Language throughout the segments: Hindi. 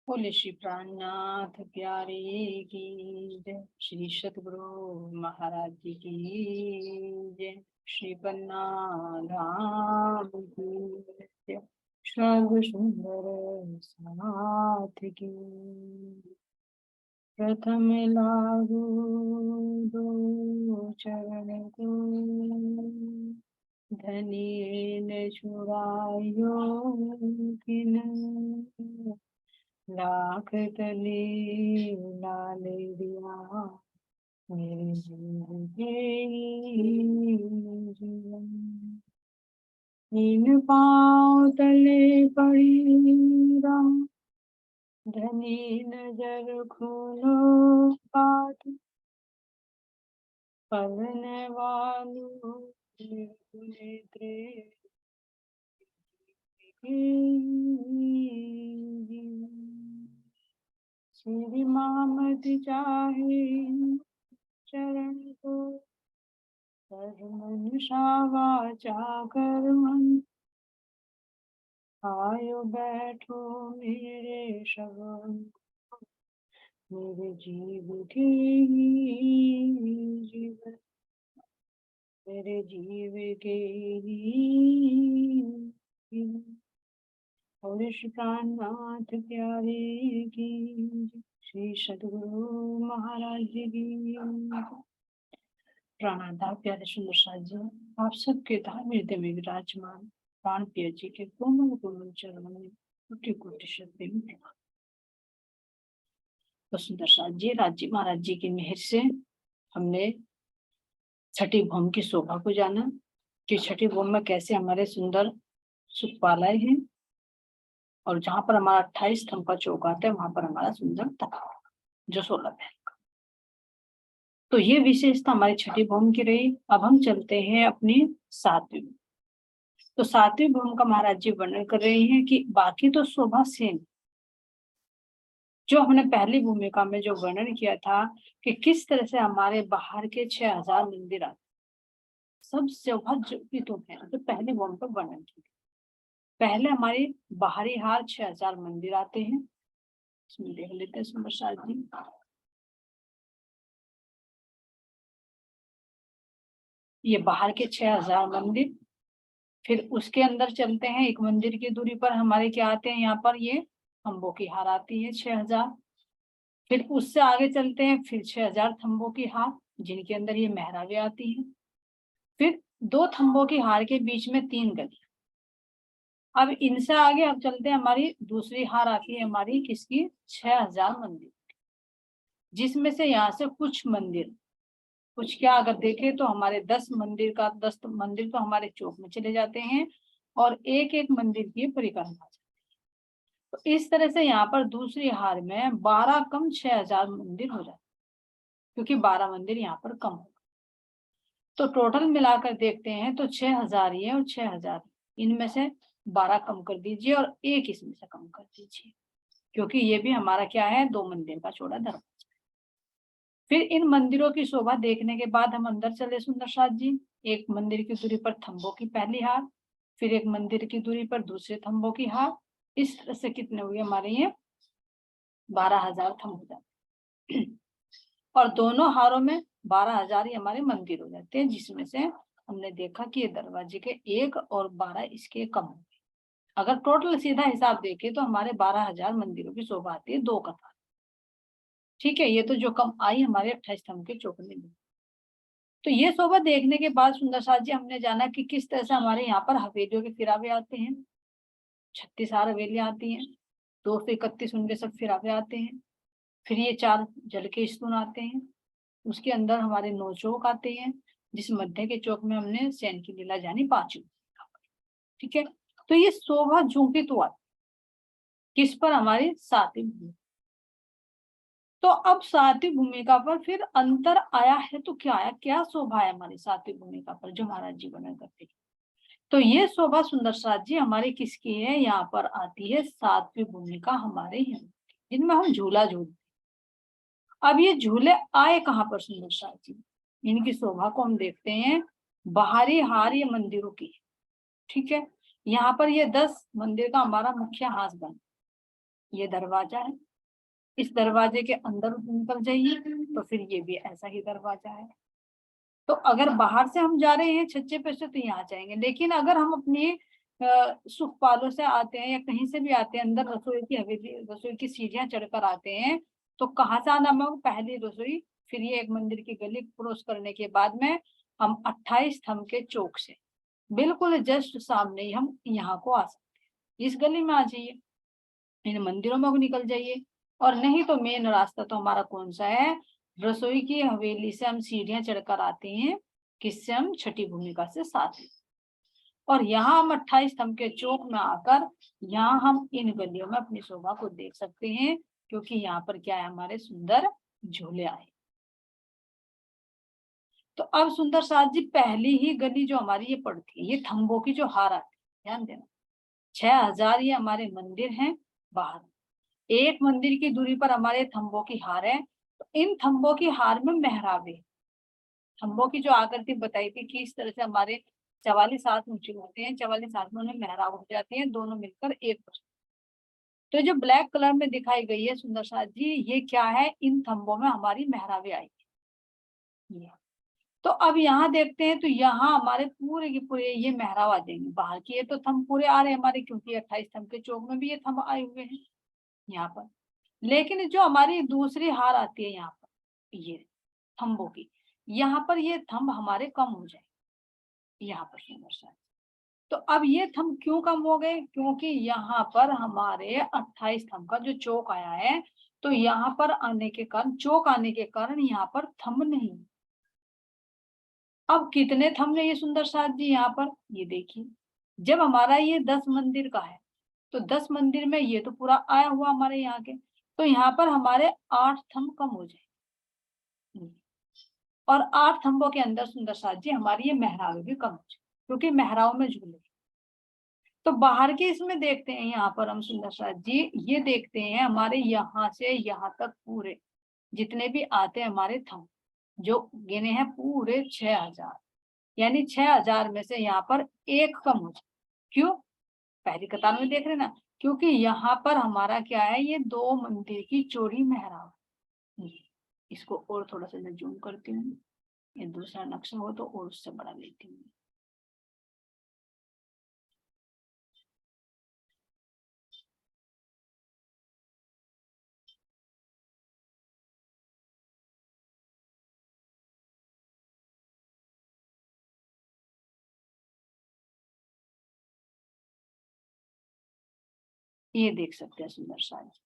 बोले श्री प्राणनाथ प्यारे की जय। श्री सतगुरु महाराज जी की जय। श्री पन्ना धाम की जय। सर्व सुंदर साथ की प्रथम लागू दो चरण को धनी ने छुड़ायो किन लाख तले लाल दिया मेरे जीवन। इन पाँव तले पड़ी राम धनी नजर खोलो बात पलन वालू नेत्रे श्री मामद चाहे चरण को मन वाचा कर्मन आयो बैठो मेरे शरण मेरे जीव के जीवन मेरे जीव के और श्री प्राणनाथ प्यारे की श्री सदगुरु महाराज जी की प्राणाधा प्यारे सुंदर साथ जी आप सबके धाम हृदय में विराजमान प्राण प्रिय जी के कोमल कोमल चरणों में कोटि कोटि श्रद्धे में प्रणाम। तो सुंदर साथ जी राज्य महाराज जी की मेहर से हमने छठी भूमि की शोभा को जाना कि छठी भूमि में कैसे हमारे सुंदर सुखपालय हैं और जहां पर हमारा 28 स्तंभ का चौक आता है वहां पर हमारा सुंदर तालाब जो 16 है। तो ये विशेषता हमारी छठी भूमि की रही। अब हम चलते हैं अपनी सातवीं। तो सातवीं भूमि का महाराज जी वर्णन कर रहे हैं कि बाकी तो शोभा सेम जो हमने पहली भूमिका में जो वर्णन किया था कि किस तरह से हमारे बाहर के 6000 मंदिर आते सब शोभा तो है तो पहली भूमि का वर्णन किया। पहले हमारी बाहरी हार 6000 मंदिर आते हैं। इसमें देख लेते हैं सुंदर साथ जी। ये बाहर के 6000 मंदिर, फिर उसके अंदर चलते हैं 1 मंदिर की दूरी पर हमारे क्या आते हैं, यहाँ पर ये थंबों की हार आती है 6000। फिर उससे आगे चलते हैं फिर 6000 थंबों की हार जिनके अंदर ये मेहराबें आती हैं। फिर 2 थंबों की हार के बीच में 3 गलियां। अब इनसे आगे अब चलते हैं हमारी दूसरी हार आती है हमारी किसकी 6000 मंदिर, जिसमें से यहाँ से कुछ मंदिर कुछ क्या अगर देखें तो हमारे 10 मंदिर तो हमारे चौक में चले जाते हैं और एक एक मंदिर की परिक्रमा। तो इस तरह से यहाँ पर दूसरी हार में 12 कम 6000 मंदिर हो जाते क्योंकि 12 मंदिर यहाँ पर कम हो। तो टोटल मिलाकर देखते हैं तो 6000 ये और 6000 इनमें से 12 कम कर दीजिए और एक इसमें से कम कर दीजिए क्योंकि ये भी हमारा क्या है 2 मंदिर का चौड़ा दरवाजा। फिर इन मंदिरों की शोभा देखने के बाद हम अंदर चले सुंदर साथ जी। एक मंदिर की दूरी पर थंबों की पहली हार, फिर एक मंदिर की दूरी पर दूसरे थंबों की हार। इस तरह से कितने हुए हमारे ये 12000 थंब हो जाते और दोनों हारों में 12000 ही हमारे मंदिर हो जाते हैं, जिसमें से हमने देखा कि ये दरवाजे के 1 और 12 इसके कम हो गए। अगर टोटल सीधा हिसाब देखें तो हमारे 12000 मंदिरों की शोभा आती है 2 कतार। ठीक है, ये तो जो कम आई हमारे 28 स्तंभ के चौकने में। तो ये शोभा देखने के बाद सुंदर साथ जी हमने जाना कि किस तरह से हमारे यहाँ पर हवेलियों के फिरावे आते हैं। 36 हवेलियां आती हैं, 2 से 31 उनके सब फिरावे आते हैं। फिर ये 4 जल के स्तून आते हैं, उसके अंदर हमारे 9 चौक आते हैं, जिस मध्य के चौक में हमने सैन की लीला जानी 5। ठीक है, तो ये शोभा झूठी तो आती किस पर, हमारी सातवीं भूमि। तो अब सातवीं भूमिका पर फिर अंतर आया है तो क्या आया, क्या शोभा है हमारी सातवीं भूमिका पर जो महाराज जी वर्णन करते हैं। तो ये शोभा सुंदर साथ जी हमारी किसकी है, यहाँ पर आती है सातवीं भूमिका हमारे यहाँ जिनमें हम झूला झूलते। अब ये झूले आए कहाँ पर सुंदर साथ जी, इनकी शोभा को हम देखते हैं बाहरी हार ये मंदिरों की। ठीक है, यहाँ पर ये 10 मंदिर का हमारा मुख्य हास बन ये दरवाजा है, इस दरवाजे के अंदर निकल जाइए तो फिर ये भी ऐसा ही दरवाजा है। तो अगर बाहर से हम जा रहे हैं छज्जे पे से तो यहाँ जाएंगे, लेकिन अगर हम अपने सुखपालों से आते हैं या कहीं से भी आते हैं, अंदर रसोई की हवेली, रसोई की सीढ़ियां चढ़कर आते हैं, तो कहाँ से आना होगा? पहली रसोई, फिर ये एक मंदिर की गली क्रॉस करने के बाद में हम 28 स्तंभ के चौक से बिल्कुल जस्ट सामने ही हम यहाँ को आ सकते हैं। इस गली में आ जाइए, इन मंदिरों में निकल जाइए, और नहीं तो मेन रास्ता तो हमारा कौन सा है? रसोई की हवेली से हम सीढ़ियां चढ़कर आते हैं, किससे? हम छठी भूमिका से साथ, और यहाँ हम 28 स्तंभ के चौक में आकर यहाँ हम इन गलियों में अपनी शोभा को देख सकते हैं, क्योंकि यहाँ पर क्या है? हमारे सुंदर झूले आए। तो अब सुंदर साथ जी, पहली ही गली जो हमारी ये पड़ती है, ये थंबों की जो हार आती है, ध्यान देना, 6000 ये हमारे मंदिर हैं बाहर, एक मंदिर की दूरी पर हमारे थंबों की हार है। तो इन थंबों की हार में मेहराबे, थंबों की जो आकृति बताई थी कि इस तरह से हमारे 44 हाथ ऊंचे होते हैं, 44 हाथ में उन्हें मेहराब हो जाती है, दोनों मिलकर एक। तो जो ब्लैक कलर में दिखाई गई है सुंदर साथ जी, ये क्या है? इन थंबों में हमारी मेहराबे आई है। तो अब यहाँ देखते हैं, तो यहाँ हमारे पूरे के पूरे ये मेहराब आ जाएंगे। बाहर की ये तो थंब पूरे आ रहे हैं हमारे, क्योंकि 28 थंब के चौक में भी ये थंब आए हुए हैं यहाँ पर। लेकिन जो हमारी दूसरी हार आती है यहाँ पर, ये थंबों की, यहाँ पर ये थंब हमारे कम हो जाए यहाँ पर सुंदर सा। तो अब ये थंब क्यों कम हो गए? क्योंकि यहाँ पर हमारे 28 थंब का जो चौक आया है, तो यहाँ पर आने के कारण, चौक आने के कारण यहाँ पर थंब नहीं। अब कितने थंब है ये सुंदर साथ जी यहाँ पर? ये देखिए, जब हमारा ये 10 मंदिर का है, तो 10 मंदिर में ये तो पूरा आया हुआ हमारे यहाँ के, तो यहाँ पर हमारे 8 थंब कम हो जाए, और 8 थंबों के अंदर सुंदर साथ जी हमारी ये मेहराबें भी कम हो जाए, क्योंकि मेहराब में झूले। तो बाहर के इसमें देखते हैं, यहाँ पर हम सुंदर साथ जी ये देखते हैं, हमारे यहाँ से यहाँ तक पूरे जितने भी आते हैं हमारे थंब, जो गिने हैं पूरे 6000, यानी 6000 में से यहाँ पर एक कम हो जाए। क्यों? पहली कतार में देख रहे ना, क्योंकि यहाँ पर हमारा क्या है? ये 2 मंदिर की चौड़ी मेहराब। इसको और थोड़ा सा मैं जूम करती हूँ, ये दूसरा नक्शा हो तो और उससे बड़ा लेती हूँ। ये देख सकते हैं सुंदर साज,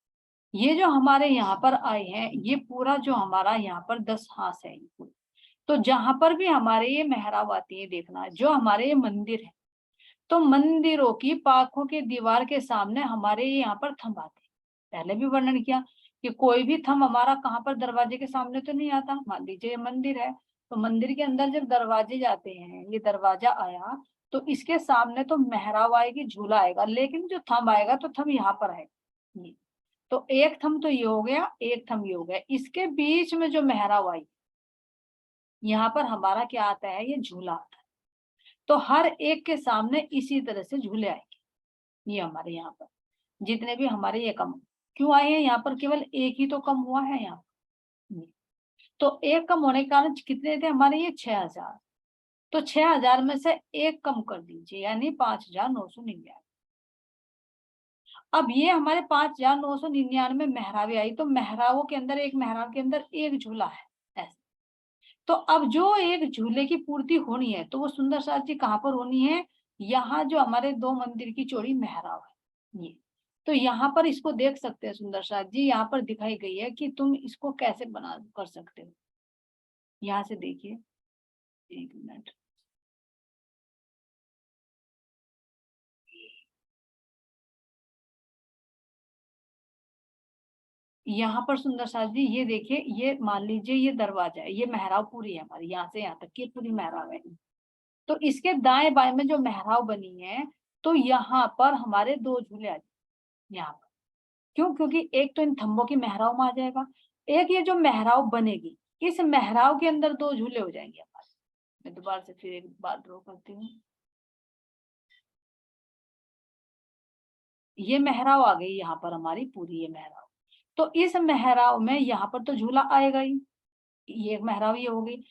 ये जो हमारे यहाँ पर आए हैं, ये पूरा जो हमारा यहाँ पर 10 हाथ है। तो जहां पर भी हमारे ये मेहराब आती है, देखना जो हमारे ये मंदिर है, तो मंदिरों की पाखों के दीवार के सामने हमारे यहाँ पर थंब आते हैं। पहले भी वर्णन किया कि कोई भी थंब हमारा कहाँ पर? दरवाजे के सामने तो नहीं आता। मान लीजिए ये मंदिर है, तो मंदिर के अंदर जब दरवाजे जाते हैं, ये दरवाजा आया, तो इसके सामने तो मेहराब आएगी, झूला आएगा, लेकिन जो थंब आएगा तो थंब यहाँ पर है। ये तो एक थंब तो ये हो गया, एक थंब ये हो गया, इसके बीच में जो मेहराब आई, यहाँ पर हमारा क्या आता है? ये झूला आता है। तो हर एक के सामने इसी तरह से झूले आएंगे। ये हमारे यहाँ पर जितने भी हमारे ये कम क्यों आए हैं? यहाँ पर केवल एक ही तो कम हुआ है यहाँ पर। तो एक कम होने के कारण कितने थे हमारे? ये 6000। तो 6000 में से एक कम कर दीजिए, यानी 5999। अब ये हमारे 5999 मेहराबे आई, तो मेहराबों के अंदर, एक मेहराब के अंदर एक झूला है ऐसे। तो अब जो एक झूले की पूर्ति होनी है, तो वो सुंदर साथ जी कहाँ पर होनी है? यहाँ जो हमारे 2 मंदिर की चौड़ी मेहराब है, ये तो यहाँ पर इसको देख सकते हैं सुंदर साथ जी, यहाँ पर दिखाई गई है कि तुम इसको कैसे बना कर सकते हो। यहाँ से देखिए, एक मिनट, यहाँ पर सुंदर साथ जी ये देखिए, ये मान लीजिए ये दरवाजा है, ये मेहराब पूरी है हमारी, यहाँ से यहाँ तक की पूरी मेहराब है। तो इसके दाएं बाएं में जो मेहराब बनी है, तो यहाँ पर हमारे 2 झूले आ जाए यहाँ पर। क्यों? क्योंकि एक तो इन थंबों की मेहराब में आ जाएगा, एक ये जो मेहराब बनेगी, इस मेहराब के अंदर 2 झूले हो जाएंगे हमारे। मैं दोबारा से फिर एक बार ड्रॉ करती हूँ। ये मेहराव आ गई यहाँ पर हमारी पूरी ये मेहराव। तो इस मेहराव में यहाँ पर तो झूला आएगा ही, ये एक मेहराव ये हो गई,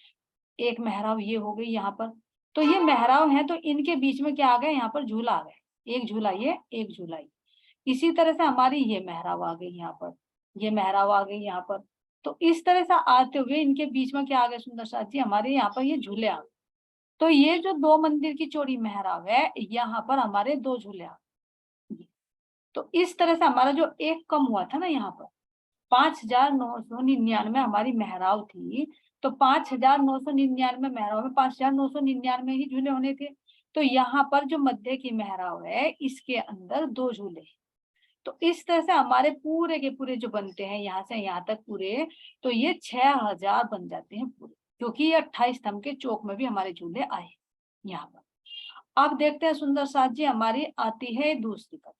एक मेहराव ये हो गई यहाँ पर। तो ये मेहराव है तो इनके बीच में क्या आ गया, यहाँ पर झूला आ गया, एक झूला ये, एक झूला ये। इसी तरह से हमारी ये मेहराव आ गई यहाँ पर, ये मेहराव आ गई यहाँ पर। तो इस तरह से आते हुए इनके बीच में क्या आ गया सुंदर साथ जी, हमारे यहाँ पर ये झूले आ गए। तो ये जो 2 मंदिर की चौड़ी मेहराब है, यहाँ पर हमारे 2 झूले आ गए। तो इस तरह से हमारा जो एक कम हुआ था ना, यहाँ पर 5,999 हमारी मेहराब थी। तो 5,999 मेहराब में 5,999 ही झूले होने थे। तो यहाँ पर जो मध्य की मेहराब है, इसके अंदर 2 झूले। तो इस तरह से हमारे पूरे के पूरे जो बनते हैं यहाँ से यहाँ तक पूरे, तो ये 6,000 बन जाते हैं पूरे, क्योंकि ये 28 स्तंभ के चौक में भी हमारे झूले आए यहाँ पर। अब देखते हैं सुंदर साथ जी, हमारी आती है दूसरी कथा।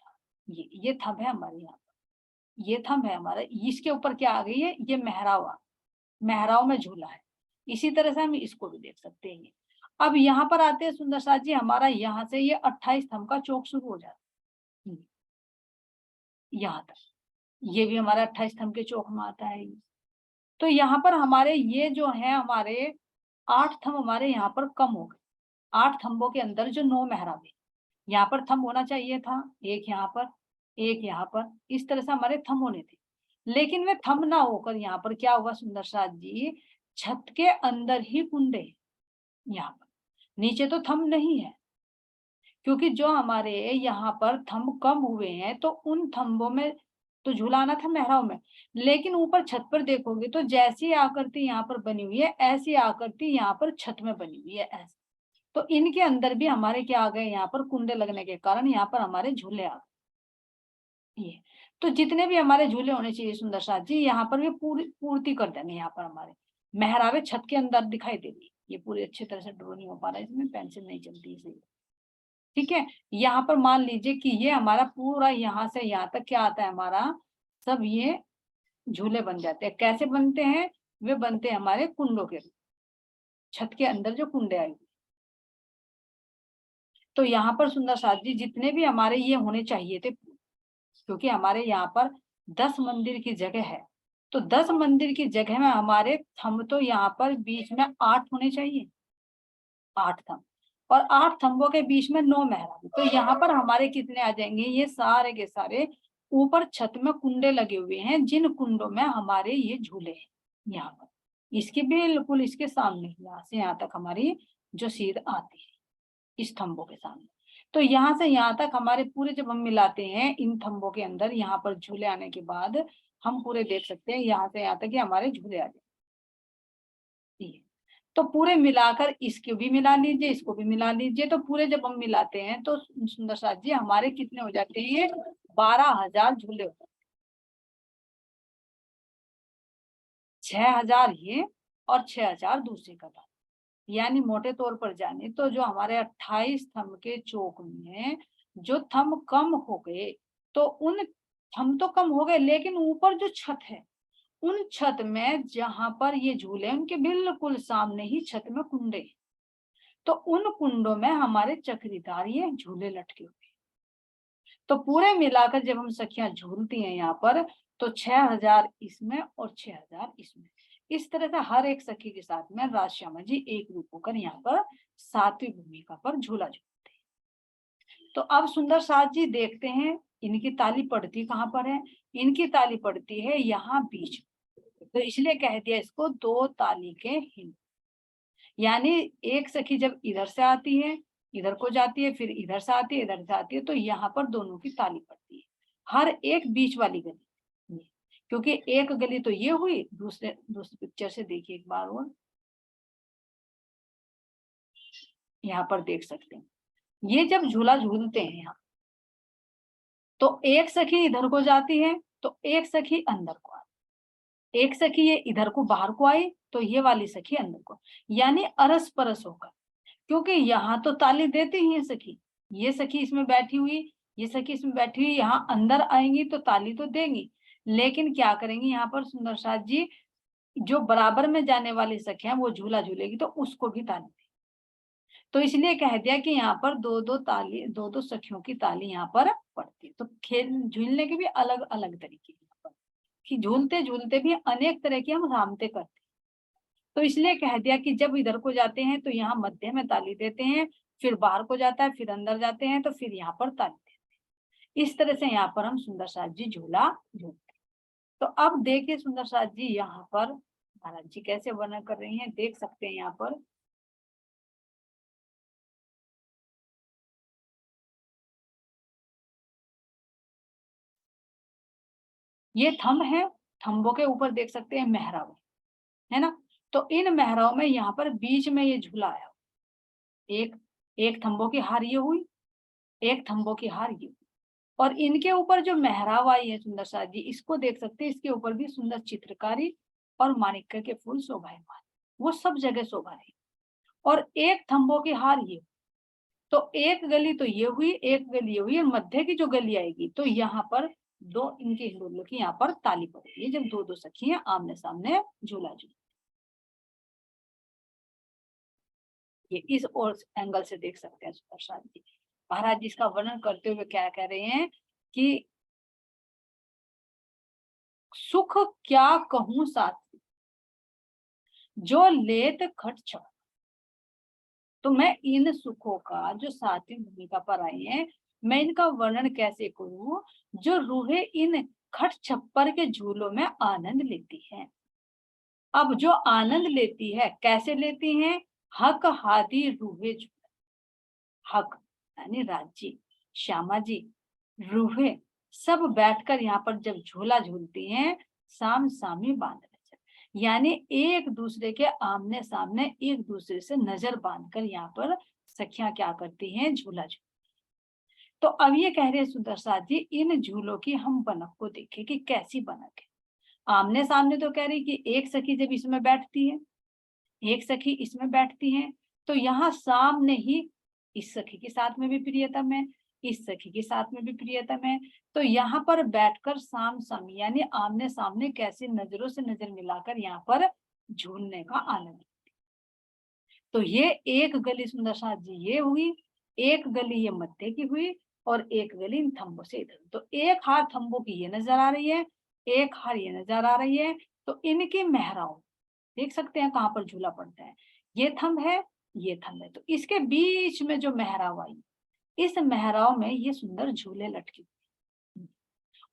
ये थंब है हमारे यहाँ पर, ये थंब है हमारा, इसके ऊपर क्या आ गई है, ये मेहराव, मेहराव में झूला है। इसी तरह से हम इसको भी देख सकते हैं। अब यहाँ पर आते हैं सुंदर साथ जी, हमारा यहाँ से ये 28 स्तंभ का चौक शुरू हो जाता है यहाँ तक, ये भी हमारा 28 स्तंभ के चौक में आता है। तो यहाँ पर हमारे ये जो है, हमारे 8 थंब हमारे यहाँ पर कम हो गए। 8 थंबों के अंदर जो 9 मेहराब है, यहाँ पर थंब होना चाहिए था, एक यहाँ पर, एक यहाँ पर, इस तरह से हमारे थंब होने थे। लेकिन वे थंब ना होकर यहाँ पर क्या हुआ सुंदर साथ जी, छत के अंदर ही कुंडे, यहाँ पर नीचे तो थंब नहीं है, क्योंकि जो हमारे यहाँ पर थंब कम हुए हैं, तो उन थंबों में तो झूलाना था मेहराब में। लेकिन ऊपर छत पर देखोगे तो जैसी आकृति यहाँ पर बनी हुई है, ऐसी आकृति यहाँ पर छत में बनी हुई है, ऐसे। तो इनके अंदर भी हमारे क्या आ गए, यहाँ पर कुंडे लगने के कारण यहाँ पर हमारे झूले आ गए। ये तो जितने भी हमारे झूले होने चाहिए सुंदर साथ जी, यहाँ पर भी पूर्ति कर देंगे। यहाँ पर हमारे मेहराबे छत के अंदर दिखाई देगी। ये पूरी अच्छी तरह से ड्रॉ नहीं हो पा रहा है, इसमें पेंसिल नहीं चलती इसे, ठीक है। यहाँ पर मान लीजिए कि ये हमारा पूरा यहाँ से यहाँ तक क्या आता है, हमारा सब ये झूले बन जाते हैं। कैसे बनते हैं, वे बनते हैं हमारे कुंडों के, छत के अंदर जो कुंडे आए। तो यहाँ पर सुंदर साथ जी जितने भी हमारे ये होने चाहिए थे, क्योंकि हमारे यहाँ पर 10 मंदिर की जगह है, तो 10 मंदिर की जगह में हमारे थंब तो यहाँ पर बीच में 8 होने चाहिए, 8 थंब, और 8 थंबों के बीच में 9 मेहराब। तो यहाँ पर हमारे कितने आ जाएंगे, ये सारे के सारे ऊपर छत में कुंडे लगे हुए हैं, जिन कुंडों में हमारे ये झूले हैं। यहाँ पर इसके बिल्कुल इसके सामने, यहाँ से यहाँ तक हमारी जो सीध आती है इस थंबों के सामने। तो यहाँ से यहाँ तक हमारे पूरे जब हम मिलाते हैं इन थंबों के अंदर, यहाँ पर झूले आने के बाद हम पूरे देख सकते हैं यहाँ से यहाँ तक हमारे झूले आ जाते। तो पूरे मिलाकर इसको भी मिला लीजिए, इसको भी मिला लीजिए। तो पूरे जब हम मिलाते हैं तो सुंदर साथ जी हमारे कितने हो जाते हैं, 12,000 झूले होते हैं। 6,000 ये और 6,000 दूसरी कथा। यानी मोटे तौर पर जाने तो जो हमारे 28 थंब के चौक में जो थंब कम हो गए, तो उन थंब तो कम हो गए, लेकिन ऊपर जो छत है, उन छत में जहां पर ये झूले, उनके बिल्कुल सामने ही छत में कुंडे, तो उन कुंडों में हमारे चक्रीदार ये झूले लटके हुए। तो पूरे मिलाकर जब हम सखियां झूलती हैं यहाँ पर, तो 6,000 इसमें और 6,000 इसमें, इस तरह से हर एक सखी के साथ में राजश्यामा जी एक रूप होकर यहाँ पर 7वीं भूमिका पर झूला झूलते हैं। तो अब सुंदर साथ जी देखते हैं इनकी ताली पड़ती कहाँ पर है। इनकी ताली पड़ती है यहाँ बीच, तो इसलिए कह दिया इसको 2 ताली के हिंद। यानी एक सखी जब इधर से आती है, इधर को जाती है, फिर इधर से आती है, इधर से आती है, तो यहाँ पर दोनों की ताली पड़ती है, हर एक बीच वाली गली। क्योंकि एक गली तो ये हुई, दूसरी पिक्चर से देखिए एक बार और, यहाँ पर देख सकते हैं ये जब झूला झूलते हैं यहाँ, तो एक सखी इधर को जाती है, तो एक सखी अंदर को आती, एक सखी ये इधर को बाहर को आई, तो ये वाली सखी अंदर को, यानी अरस परस होकर। क्योंकि यहाँ तो ताली देती ही है सखी, ये सखी इसमें बैठी हुई, ये सखी इसमें बैठी हुई, यहाँ अंदर आएंगी तो ताली तो देंगी, लेकिन क्या करेंगी यहाँ पर सुंदर साथ जी, जो बराबर में जाने वाली सखियां वो झूला झूलेगी तो उसको भी ताली देगी। तो इसलिए कह दिया कि यहाँ पर दो दो सखियों की ताली यहाँ पर पड़ती है। तो खेल झूलने के भी अलग अलग तरीके हैं कि झूलते झूलते भी अनेक तरह की हम रामते करते हैं। तो इसलिए कह दिया कि जब इधर को जाते हैं तो यहाँ मध्य में ताली देते हैं, फिर बाहर को जाता है, फिर अंदर जाते हैं तो फिर यहाँ पर ताली देते हैं। इस तरह से यहाँ पर हम सुंदर साथ जी झूला झूलते हैं। तो अब देखिए सुंदर साथ जी यहाँ पर महाराज जी कैसे वर्णन कर रही हैं, देख सकते हैं यहाँ पर। ये थंब है, थंबों के ऊपर देख सकते हैं मेहराब है ना। तो इन मेहराब में यहाँ पर बीच में ये झूला आया, एक एक थंबों की हार ये हुई, एक थंबों की हार ये हुई, और इनके ऊपर जो मेहराब आई है सुंदर साथ जी, इसको देख सकते हैं, इसके ऊपर भी सुंदर चित्रकारी और माणिक्य के फूल शोभायमान, वो सब जगह शोभा रही। और एक थंबों की हार ये, तो एक गली तो ये हुई, एक गली ये हुई, और मध्य की जो गली आएगी तो यहाँ पर दो इनके हिंडोलों की यहाँ पर ताली पड़ती है, जब दो दो सखियां आमने सामने झूला झूल। ये इस और एंगल से देख सकते हैं प्रसाद जी। महाराज जी इसका वर्णन करते हुए क्या कह रहे हैं कि सुख क्या कहूं साथी जो लेत खट छप। तो मैं इन सुखों का जो सातवीं भूमिका पर आए हैं, मैं इनका वर्णन कैसे करूं जो रूहे इन खट छप्पर के झूलों में आनंद लेती हैं। अब जो आनंद लेती है कैसे लेती हैं, हक हादी रूहे हक यानी राजी, श्यामा जी, रूहे सब बैठकर यहाँ पर जब झूला झूलती हैं, साम सामी बांध नजर, यानी एक दूसरे के आमने सामने एक दूसरे से नजर बांधकर यहाँ पर सखियां क्या करती हैं, झूला झूल। तो अब ये कह रहे हैं सुंदर साथ जी, इन झूलों की हम बनक को देखें कि कैसी बनक है। आमने सामने तो कह रही कि एक सखी जब इसमें बैठती है, एक सखी इसमें बैठती है, तो यहाँ सामने ही इस सखी के साथ में भी प्रियतम है, इस सखी के साथ में भी प्रियतम है, तो यहाँ पर बैठकर साम सामी यानी आमने सामने कैसे नजरों से नजर मिलाकर यहाँ पर झूलने का आनंद। तो ये एक गली सुंदर साथ जी ये हुई, एक गली ये मध्य की हुई, और एक गली इन थंबों से इधर। तो एक हार थंबों की ये नजर आ रही है, एक हार ये नजर आ रही है, तो इनकी मेहराओं देख सकते हैं कहाँ पर झूला पड़ता है, ये थंब है, ये थंब है, तो इसके बीच में जो मेहराब आई, इस मेहराब में ये सुंदर झूले लटके।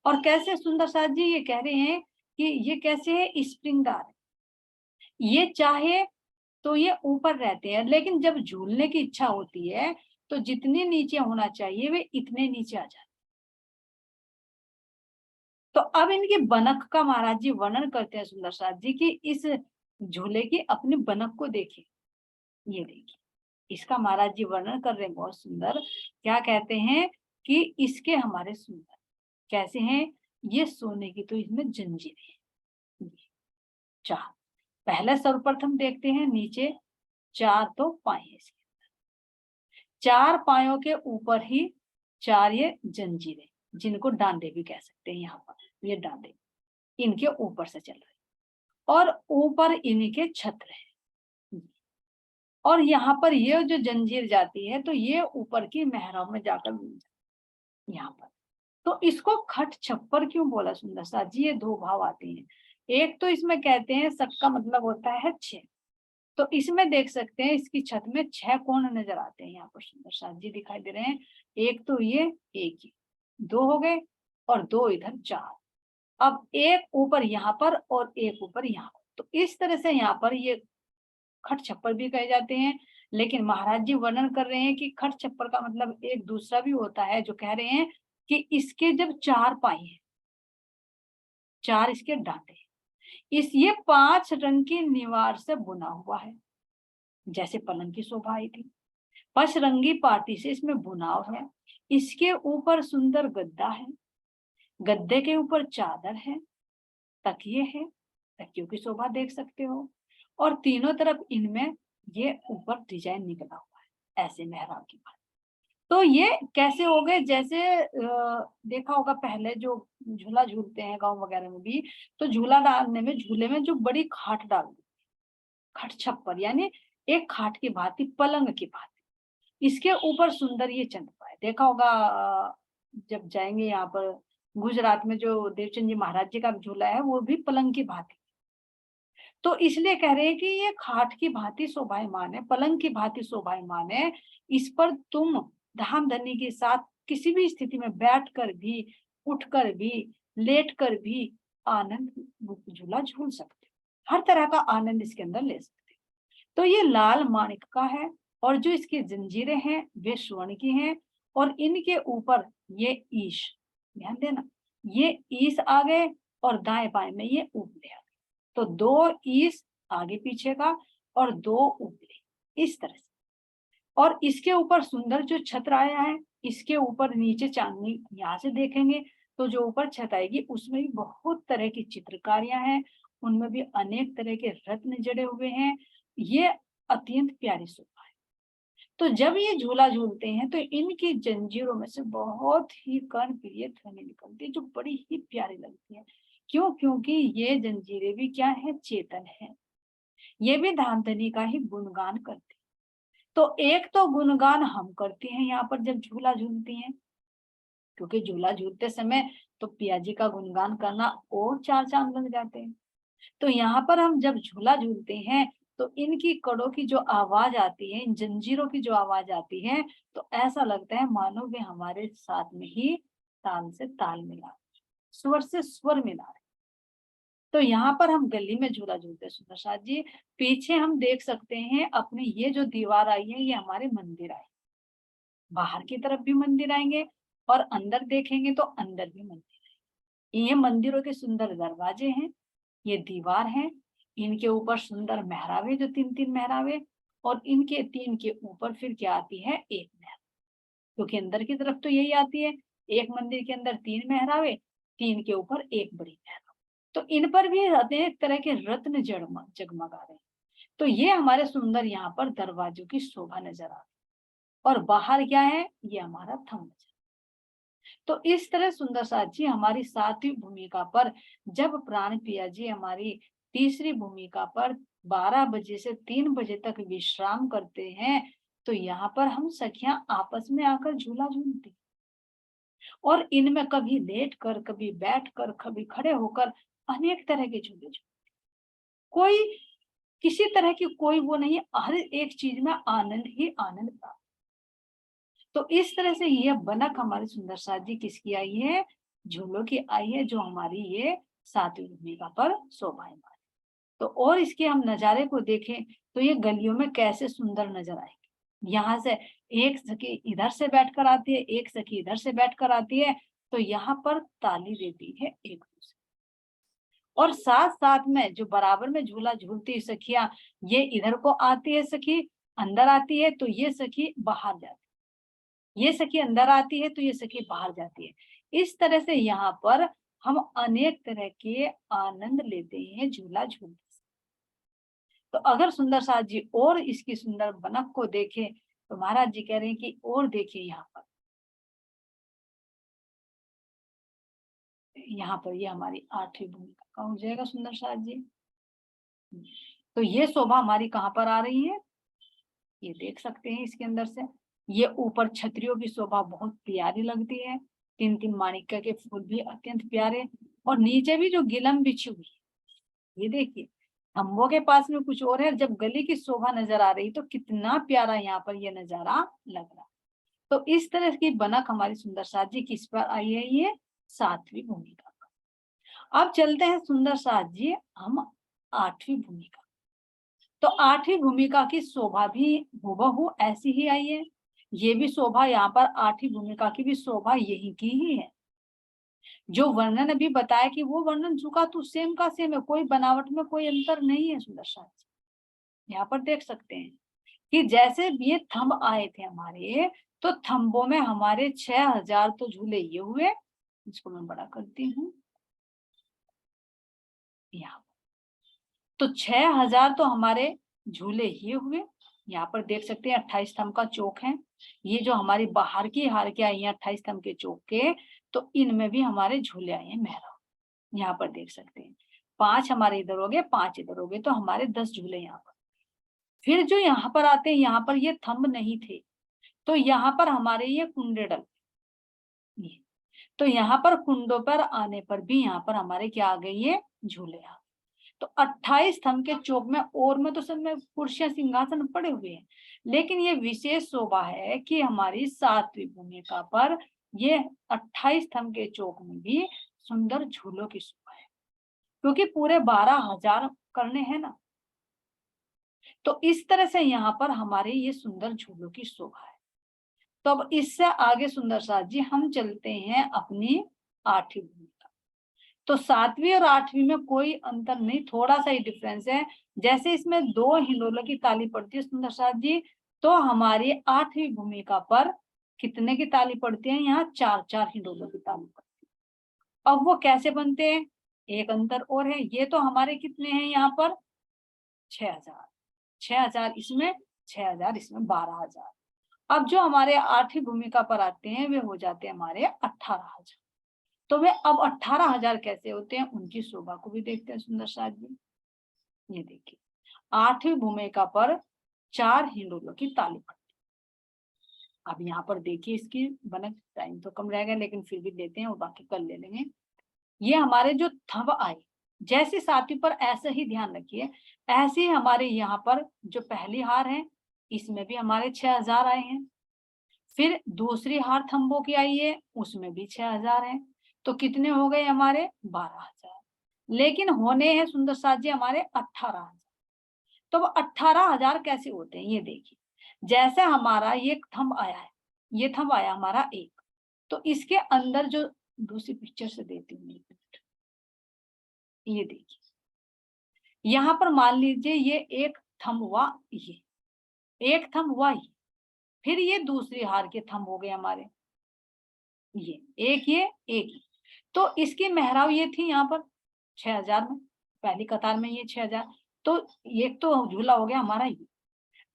और कैसे सुंदर साथ जी ये कह रहे हैं कि ये कैसे है, स्प्रिंगदार, ये चाहे तो ये ऊपर रहते हैं, लेकिन जब झूलने की इच्छा होती है तो जितने नीचे होना चाहिए वे इतने नीचे आ जाते। तो अब इनकी बनक का महाराज जी वर्णन करते हैं सुंदर साथ जी की, इस झूले की अपनी बनक को देखिए, ये देखिए इसका महाराज जी वर्णन कर रहे हैं बहुत सुंदर। क्या कहते हैं कि इसके हमारे सुंदर कैसे हैं, ये सोने की तो इसमें जंजीरें हैं, चार, पहले सर्वप्रथम देखते हैं नीचे, चार तो पाए इसके, चार पायों के ऊपर ही चार ये जंजीरें, जिनको डांडे भी कह सकते हैं, यहाँ पर ये डांडे इनके ऊपर से चल रहे, और ऊपर इनके छत्र है, और यहाँ पर ये जो जंजीर जाती है तो ये ऊपर की मेहराब में जाकर मिल जाती यहाँ पर। तो इसको खट छप्पर क्यों बोला सुंदर साथ जी, ये दो भाव आते हैं। एक तो इसमें कहते हैं सक का मतलब होता है 6, तो इसमें देख सकते हैं इसकी छत में 6 कोण नजर आते हैं, यहाँ पर सुंदर साथ जी दिखाई दे रहे हैं, एक तो ये, एक ही, दो हो गए, और दो इधर 4, अब एक ऊपर यहाँ पर और एक ऊपर यहाँ पर, तो इस तरह से यहाँ पर ये खट छप्पर भी कहे जाते हैं। लेकिन महाराज जी वर्णन कर रहे हैं कि खट छप्पर का मतलब एक दूसरा भी होता है, जो कह रहे हैं कि इसके जब 4 पाए हैं, 4 इसके डांटे, इस ये 5 रंग की निवार से बुना हुआ है, जैसे पलंग की शोभा आई थी, पचरंगी पाटी से इसमें बुनाव है, इसके ऊपर सुंदर गद्दा है, गद्दे के ऊपर चादर है, तकिए है, तकियों की शोभा देख सकते हो, और तीनों तरफ इनमें ये ऊपर डिजाइन निकला हुआ है, ऐसे मेहराब की बात। तो ये कैसे हो गए, जैसे देखा होगा पहले जो झूला झूलते हैं गांव वगैरह में भी, तो झूला डालने में झूले में जो बड़ी खाट डाल दी, खट छप्पर यानी एक खाट की भांति, पलंग की भांति, इसके ऊपर सुंदर ये चंद्रमा है, देखा होगा जब जाएंगे यहाँ पर गुजरात में, जो देवचंद जी महाराज जी का झूला है वो भी पलंग की भांति, तो इसलिए कह रहे हैं कि ये खाट की भांति शोभायमान है, पलंग की भांति शोभायमान है। इस पर तुम धाम धनी के साथ किसी भी स्थिति में बैठ कर भी, उठ कर भी, लेट कर भी आनंद झूला झूल सकते हो, हर तरह का आनंद इसके अंदर ले सकते हो। तो ये लाल माणिक का है, और जो इसकी जंजीरें हैं वे स्वर्ण की हैं, और इनके ऊपर ये ईश, ध्यान देना, ये ईश आ गए और दाएं बाएं में ये उपले आ गए। तो 2 ईश आगे पीछे का और 2 उपले, इस तरह से। और इसके ऊपर सुंदर जो छत्र आया है, इसके ऊपर नीचे चांदनी, यहाँ से देखेंगे तो जो ऊपर छत आएगी उसमें भी बहुत तरह की चित्रकारियां हैं, उनमें भी अनेक तरह के रत्न जड़े हुए हैं। ये अत्यंत प्यारी शोभा है। तो जब ये झूला झूलते हैं तो इनकी जंजीरों में से बहुत ही कर्णप्रिय ध्वनि निकलती है, जो बड़ी ही प्यारी लगती है। क्यों? क्योंकि ये जंजीरें भी क्या है, चेतन है। ये भी धामधनी का ही गुणगान करते हैं। तो एक तो गुणगान हम करते हैं यहाँ पर जब झूला झूलती हैं, क्योंकि झूला झूलते समय तो पिया जी का गुणगान करना और 4 चांद लग जाते हैं। तो यहाँ पर हम जब झूला झूलते हैं तो इनकी कड़ों की जो आवाज आती है, इन जंजीरों की जो आवाज आती है, तो ऐसा लगता है मानो वे हमारे साथ में ही ताल से ताल मिला, स्वर से स्वर मिला रहे। तो यहाँ पर हम गली में झूला झूलते हैं सुंदर साथ जी। पीछे हम देख सकते हैं अपनी ये जो दीवार आई है, ये हमारे मंदिर आए, बाहर की तरफ भी मंदिर आएंगे और अंदर देखेंगे तो अंदर भी मंदिर आएंगे। ये मंदिरों के सुंदर दरवाजे हैं, ये दीवार है, इनके ऊपर सुंदर मेहराबे, जो 3-3 मेहराबे, और इनके 3 के ऊपर फिर क्या आती है, एक मेहराब, क्योंकि अंदर की तरफ तो यही आती है। एक मंदिर के अंदर 3 मेहराबे, 3 के ऊपर एक बड़ी मेहराब। तो इन पर भी अनेक तरह के रत्न जगमगा रहे हैं। तो ये हमारे सुंदर यहाँ पर दरवाजों की शोभा नजर आ रही है। और बाहर क्या है, ये हमारा थंब। तो इस तरह सुंदर साथ जी हमारी 7वीं भूमिका पर जब प्राण पिया जी हमारी तीसरी भूमिका पर 12 बजे से 3 बजे तक विश्राम करते हैं, तो यहाँ पर हम सखियां आपस में आकर झूला झूलती, और इनमें कभी लेट कर, कभी बैठ कर, कभी खड़े होकर अनेक तरह के झूले झूलते। कोई किसी तरह की कोई वो नहीं, हर एक चीज में आनंद ही आनंद प्राप्त। तो इस तरह से यह बनक हमारी सुंदर साथ जी किसकी आई है, झूलों की आई है, जो हमारी ये 7वीं भूमिका पर शोभायमान। तो और इसके हम नजारे को देखें तो ये गलियों में कैसे सुंदर नजर आएंगे। यहाँ से एक सखी इधर से बैठकर आती है, एक सखी इधर से बैठकर आती है, तो यहाँ पर ताली देती है एक दूसरे, और साथ साथ में जो बराबर में झूला झूलती सखियां, ये इधर को आती है सखी, अंदर आती है तो ये सखी बाहर जाती है, ये सखी अंदर आती है तो ये सखी बाहर जाती है। इस तरह से यहाँ पर हम अनेक तरह के आनंद लेते हैं झूला झूलते। तो अगर सुंदर साथ जी और इसकी सुंदर बनक को देखें तो महाराज जी कह रहे हैं कि और देखिए यहाँ पर ये हमारी 8वीं भूमिका का हो जाएगा सुंदर साथ जी। तो ये शोभा हमारी कहाँ पर आ रही है, ये देख सकते हैं इसके अंदर से। ये ऊपर छतरियों की शोभा बहुत प्यारी लगती है, 3-3 माणिक्य के फूल भी अत्यंत प्यारे, और नीचे भी जो गिलम बिछी हुई है, ये देखिए खम्भों के पास में कुछ और है। जब गली की शोभा नजर आ रही तो कितना प्यारा यहाँ पर ये नजारा लग रहा। तो इस तरह की बनक हमारी सुंदर साथ जी किस पर आई है, ये 7वीं भूमिका। अब चलते हैं सुंदर साथ जी हम 8वीं भूमिका। तो 8वीं भूमिका की शोभा भी हूबहू ऐसी ही आई है। ये भी शोभा यहाँ पर 8वीं भूमिका की भी शोभा यही की ही है। जो वर्णन अभी बताया कि वो वर्णन चुका तो सेम का सेम है, कोई बनावट में कोई अंतर नहीं है सुंदर साथ जी। यहाँ पर देख सकते हैं कि जैसे ये थंब आए थे हमारे, तो थंबों में हमारे 6000 तो झूले ये हुए। इसको मैं बड़ा करती हूँ, यहाँ तो 6000 तो हमारे झूले ये हुए। यहाँ पर देख सकते हैं 28 स्तंभ का चौक है। ये जो हमारी बाहर की हार के आई है 28 स्तंभ के चौक के, तो इनमें भी हमारे झूले आए हैं मेहराब। यहाँ पर देख सकते हैं 5 हमारे इधर हो गए, 5 इधर हो गए, तो हमारे 10 झूले यहाँ पर। फिर जो यहाँ पर आते हैं, यहाँ पर ये थंब नहीं थे, तो यहाँ पर हमारे ये कुंडेडल, तो यहाँ पर कुंडों पर आने पर भी यहाँ पर हमारे क्या आ गई, ये झूले आ गए। तो 28 स्तंभ के चौक में और में तो सब में कुर्सियां सिंहासन पड़े हुए हैं, लेकिन ये विशेष शोभा है कि हमारी 7वीं भूमिका पर ये 28 स्तंभ के चौक में भी सुंदर झूलों की शोभा है, क्योंकि पूरे 12,000 करने हैं ना। तो इस तरह से यहाँ पर हमारे ये सुंदर झूलों की शोभा है। तो अब इससे आगे सुंदर साथ जी हम चलते हैं अपनी 8वीं भूमिका। तो 7वीं और 8वीं में कोई अंतर नहीं, थोड़ा सा ही डिफरेंस है। जैसे इसमें 2 हिंडोलों की ताली पड़ती है सुंदर साथ जी, तो हमारी 8वीं भूमिका पर कितने की ताली पड़ती है, यहाँ 4-4 हिंडोलों की ताली पड़ती है। अब वो कैसे बनते हैं, एक अंतर और है, ये तो हमारे कितने हैं यहाँ पर 6,000, 6,000 इसमें, 6,000 इसमें, 12,000। अब जो हमारे 8वीं भूमिका पर आते हैं वे हो जाते हैं हमारे 18,000। तो वे अब 18,000 कैसे होते हैं, उनकी शोभा को भी देखते हैं सुंदर साथ जी। ये देखिए 8वीं भूमिका पर 4 हिंडोलों की ताली पड़ती है। अब यहाँ पर देखिए इसकी बनक, टाइम तो कम रहेगा लेकिन फिर भी देते हैं और बाकी कल ले लेंगे। ये हमारे जो थंब आए, जैसे 7वीं पर ऐसे ही ध्यान रखिए, ऐसे ही हमारे यहाँ पर जो पहली हार है इसमें भी हमारे 6,000 आए हैं। फिर दूसरी हार थंबों की आई है, उसमें भी 6,000 है। तो कितने हो गए हमारे 12,000, लेकिन होने हैं सुंदर साथ जी हमारे 18,000। तो 18,000 कैसे होते हैं, ये देखिए। जैसे हमारा ये थंब आया है, ये थंब आया हमारा एक, तो इसके अंदर जो दूसरी पिक्चर से देती हूँ, एक मिनट, ये देखिए यहाँ पर मान लीजिए ये एक थंब हुआ, ये एक थंब हुआ, ये फिर ये दूसरी हार के थंब हो गए हमारे, ये एक, ये एक। तो इसकी मेहराव ये थी यहाँ पर 6,000 में, पहली कतार में ये 6,000। तो एक तो झूला हो गया हमारा, ये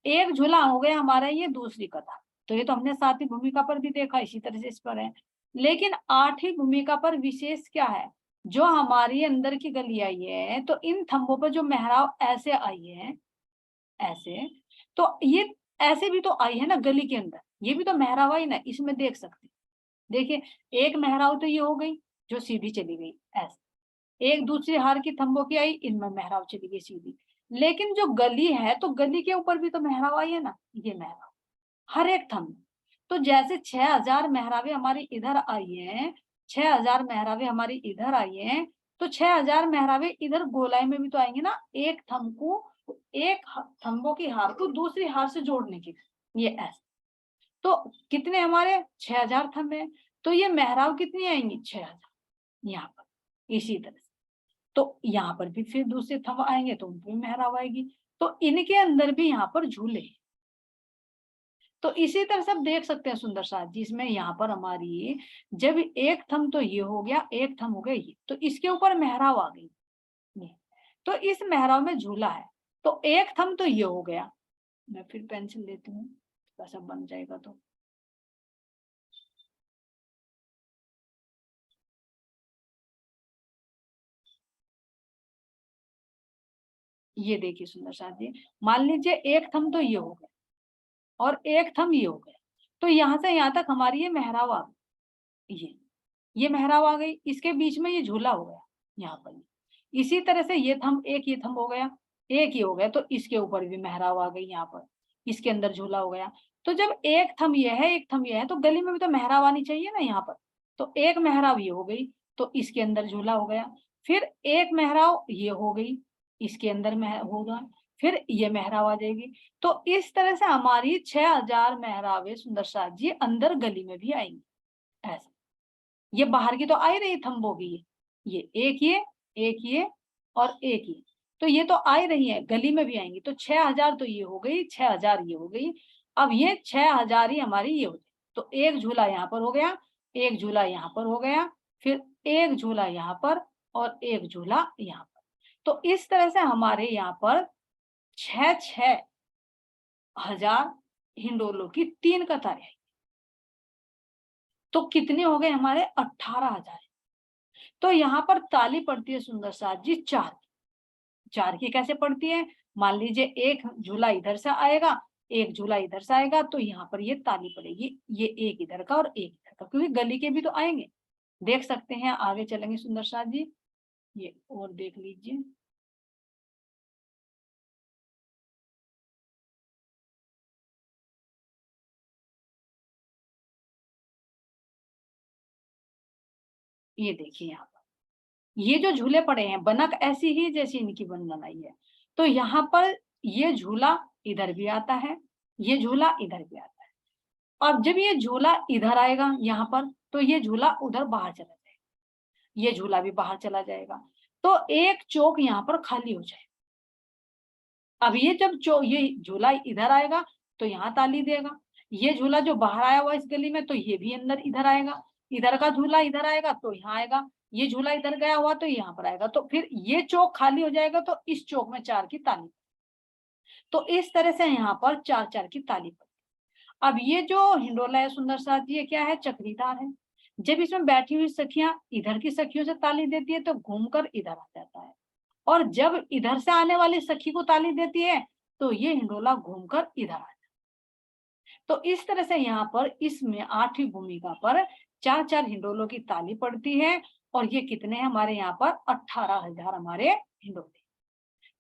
एक झूला हो गया हमारा ये दूसरी कतार। तो ये तो हमने 7वीं भूमिका पर भी देखा, इसी तरह से इस पर है। लेकिन 8वीं भूमिका पर विशेष क्या है, जो हमारी अंदर की गली आई है, तो इन थंबों पर जो मेहराव ऐसे आई है, ऐसे, तो ये ऐसे भी तो आई है ना गली के अंदर, ये भी तो मेहराव आई ना, इसमें देख सकते हैं। देखिए एक मेहराव तो ये हो गई जो सीधी चली गई ऐसे, एक दूसरी हार की थंबों की आई, इनमें मेहराव चली गई सीधी। लेकिन जो गली है, तो गली के ऊपर भी तो मेहराव आई है ना, ये मेहराव हर एक थंब। तो जैसे 6,000 मेहरावे हमारी इधर आई है, 6,000 मेहरावे हमारी इधर आई है, तो 6,000 मेहरावे इधर गोलाई में भी तो आएंगे ना, एक थंब को, एक थंबों की हार को दूसरी हार से जोड़ने के, ये ऐसे। तो कितने हमारे 6,000 थंब है, तो ये मेहराव कितनी आएंगी 6,000 यहाँ पर, इसी तरह से। तो यहाँ पर भी फिर दूसरे थंब आएंगे तो उनपे भी मेहराव आएगी। तो इनके अंदर भी यहाँ पर झूले हैं। तो इसी तरह से आप देख सकते हैं सुंदर साथ जी, इसमें यहाँ पर हमारी जब एक थंब तो ये हो गया, एक थंब हो गया ये, तो इसके ऊपर मेहराव आ गई ये, तो इस मेहराव में झूला है। तो एक थंब तो ये हो गया, मैं फिर पेंसिल लेती हूँ, ऐसा बन जाएगा। तो ये देखिए सुंदर साथ जी, मान लीजिए एक थंब तो ये हो गया और एक थंब ये हो गया, तो यहाँ से यहाँ तक हमारी ये मेहराव आ गई, ये मेहराब आ गई, इसके बीच में ये झूला हो गया यहाँ पर। इसी तरह से ये थंब, एक ये थंब हो गया, एक ये हो गया, तो इसके ऊपर भी मेहराब आ गई यहाँ पर, इसके अंदर झूला हो गया। तो जब एक थंब ये है, एक थंब ये है, तो गली में भी तो मेहराब आनी चाहिए ना यहाँ पर। तो एक मेहराब ये हो गई, तो इसके अंदर झूला हो गया। फिर एक मेहराब ये हो गई, इसके अंदर होगा, फिर ये मेहराब आ जाएगी। तो इस तरह से हमारी 6,000 मेहराबे सुंदर साथ जी अंदर गली में भी आएंगी ऐसा। ये बाहर की तो आ ही रही थंबों की, ये एक, ये एक, ये और एक ये, तो ये तो आ ही रही है, गली में भी आएंगी। तो 6,000 तो ये हो गई, 6,000 ये हो गई। अब ये 6,000 ही हमारी ये हो गई। तो एक झूला यहाँ पर हो गया, एक झूला यहाँ पर हो गया, फिर एक झूला यहाँ पर और एक झूला यहाँ पर। तो इस तरह से हमारे यहाँ पर 6,000 हिंडोलों की 3 कतारें। तो कितने हो गए हमारे 18,000। तो यहाँ पर ताली पड़ती है सुंदर साथ जी 4 की। 4 की कैसे पड़ती है, मान लीजिए एक झूला इधर से आएगा, एक झूला इधर से आएगा, तो यहाँ पर ये ताली पड़ेगी, ये एक इधर का और एक इधर का, क्योंकि गली के भी तो आएंगे। देख सकते हैं, आगे चलेंगे सुंदर साथ जी, ये और देख लीजिए। ये देखिए यहाँ पर ये जो झूले पड़े हैं, बनक ऐसी ही जैसी इनकी बन बनाई है। तो यहाँ पर ये झूला इधर भी आता है, ये झूला इधर भी आता है। अब जब ये झूला इधर आएगा यहाँ पर, तो ये झूला उधर बाहर चला जाएगा, ये झूला भी बाहर चला जाएगा। तो एक चौक यहाँ पर खाली हो जाएगा। अब ये जब ये झूला इधर आएगा तो यहाँ ताली देगा, ये झूला जो बाहर आया हुआ इस गली में, तो ये भी अंदर इधर आएगा, इधर का झूला इधर आएगा तो यहाँ आएगा, ये झूला इधर गया हुआ तो यहाँ पर आएगा, तो फिर ये चौक खाली हो जाएगा, तो इस चौक में 4 की ताली। तो इस तरह से यहाँ पर 4-4 की ताली पड़ती। अब ये जो हिंडोला है सुंदर साथ, ये क्या है, चक्रीदार है। जब इसमें बैठी हुई सखियां इधर की सखियों से ताली देती है तो घूमकर इधर आ जाता है, और जब इधर से आने वाली सखी को ताली देती है तो ये हिंडोला घूमकर इधर आ जाता है। तो इस तरह से यहाँ पर इसमें 8वीं भूमिका पर 4-4 हिंडोलों की ताली पड़ती है, और ये कितने हैं हमारे यहाँ पर 18,000 हमारे हिंडोले।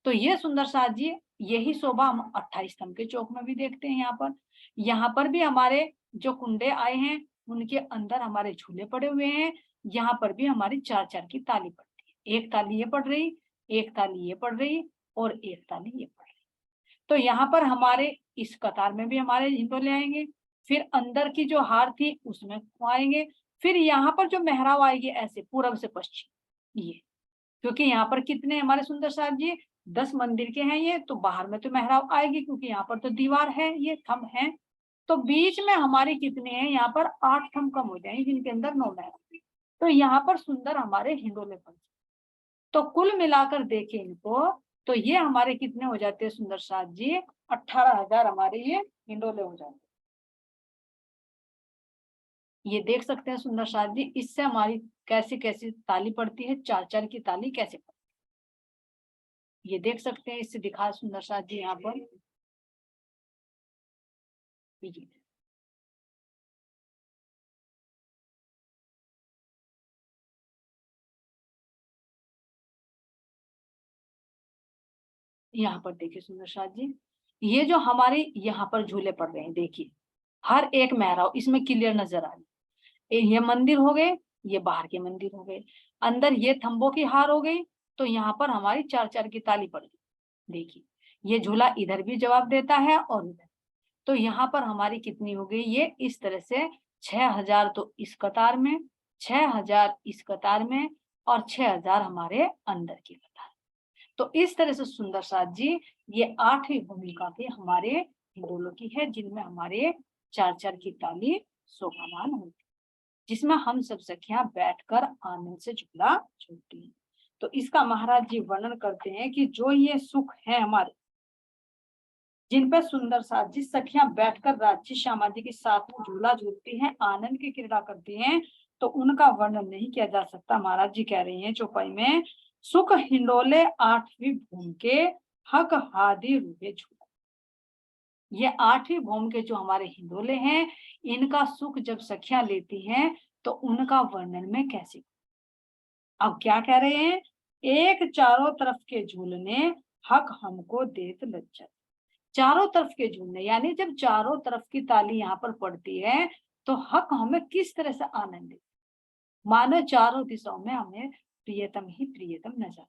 तो ये सुंदर साथ जी, यही शोभा हम 28 स्तंभ के चौक में भी देखते हैं। यहाँ पर भी हमारे जो कुंडे आए हैं उनके अंदर हमारे झूले पड़े हुए हैं। यहाँ पर भी हमारी 4-4 की ताली पड़ती है, एक ताली ये पड़ रही, एक ताली ये पड़ रही, और एक ताली ये पड़ रही। तो यहाँ पर हमारे इस कतार में भी हमारे हिंडोले आएंगे, फिर अंदर की जो हार थी उसमें आएंगे, फिर यहाँ पर जो मेहराब आएगी ऐसे पूरब से पश्चिम, ये क्योंकि यहाँ पर कितने हमारे सुंदर साथ जी 10 मंदिर के हैं ये, तो बाहर में तो मेहराब आएगी क्योंकि यहाँ पर तो दीवार है, ये थंब है, तो बीच में हमारे कितने हैं यहाँ पर 8 थंब कम हो जाएंगे जिनके अंदर 9 मेहराब। तो यहाँ पर सुंदर हमारे हिंडोले पड़। तो कुल मिलाकर देखें इनको, तो ये हमारे कितने हो जाते हैं सुंदर साथ जी, 18,000 हमारे ये हिंडोले हो जाते हैं। ये देख सकते हैं सुंदर साथ जी, इससे हमारी कैसी कैसी ताली पड़ती है, 4-4 की ताली कैसे पड़ती है, ये देख सकते हैं। इससे दिखा सुंदर साथ जी यहाँ पर यहाँ पर देखिए सुंदर साथ जी, ये जो हमारे यहाँ पर झूले पड़ रहे हैं, देखिए हर एक मेहराब इसमें क्लियर नजर आ रही है। ये मंदिर हो गए, ये बाहर के मंदिर हो गए, अंदर ये थंबों की हार हो गई, तो यहाँ पर हमारी 4-4 की ताली पड़ गई। देखिए ये झूला इधर भी जवाब देता है और इधर, तो यहाँ पर हमारी कितनी हो गई, ये इस तरह से 6,000 तो इस कतार में, 6,000 इस कतार में, और 6,000 हमारे अंदर की कतार। तो इस तरह से सुंदर साथ जी, ये 8वीं भूमिका के हमारे हिंडोलों की है, जिनमें हमारे 4-4 की ताली शोभामान होती है, जिसमें हम सब सखियां बैठकर आनंद से झूला झूलती हैं। तो इसका महाराज जी वर्णन करते हैं कि जो ये सुख है हमारे, जिन पर सुंदर साथ जी सखियां बैठकर राज्य श्यामा जी के साथ में झूला झूलती हैं, आनंद की क्रीड़ा करती हैं, तो उनका वर्णन नहीं किया जा सकता। महाराज जी कह रही हैं चौपाई में, सुख हिंडोले 8वीं भूमि के हक हादी रूपे झूला। ये 8वीं भूमि के जो हमारे हिंडोले हैं, इनका सुख जब सखियां लेती हैं तो उनका वर्णन में कैसे। अब क्या कह रहे हैं, एक चारों तरफ के झूलने हक हमको देत लज्जत। चारों तरफ के झूलने यानी जब चारों तरफ की ताली यहाँ पर पड़ती है तो हक हमें किस तरह से आनंद दे, मानो चारों दिशाओं में हमें प्रियतम ही प्रियतम नजर।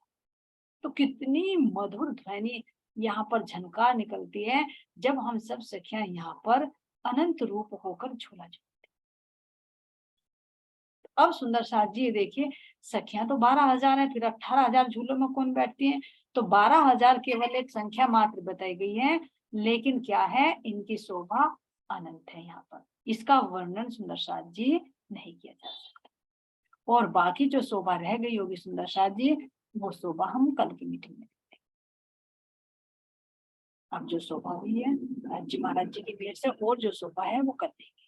तो कितनी मधुर ध्वनि यहाँ पर झनकार निकलती है जब हम सब सखियां यहाँ पर अनंत रूप होकर झूला झूलते। अब सुंदर साथ जी देखिए, सखियां तो 12,000 है, फिर 18,000 झूलों में कौन बैठती हैं, तो 12,000 केवल एक संख्या मात्र बताई गई है, लेकिन क्या है, इनकी शोभा अनंत है। यहाँ पर इसका वर्णन सुंदर साथ जी नहीं किया जा सकता, और बाकी जो शोभा रह गई होगी सुंदर साथ जी, वो शोभा हम कल की मीटिंग में। अब जो शोभा हुई है जी महाराज जी की भेंट से, और जो शोभा है वो कर देंगे।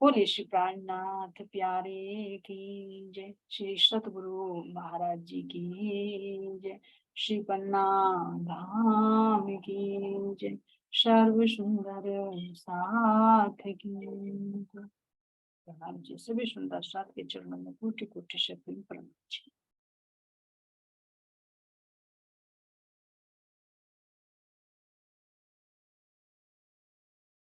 बोले श्री प्राणनाथ प्यारे की जय, श्री सतगुरु महाराज जी की जय, श्री पन्ना धाम की जय, सर्व सुंदर साथ की जय। प्रणाम जी, सभी सुंदर साथ के चरणों में कोटि कोटि शत प्रणाम।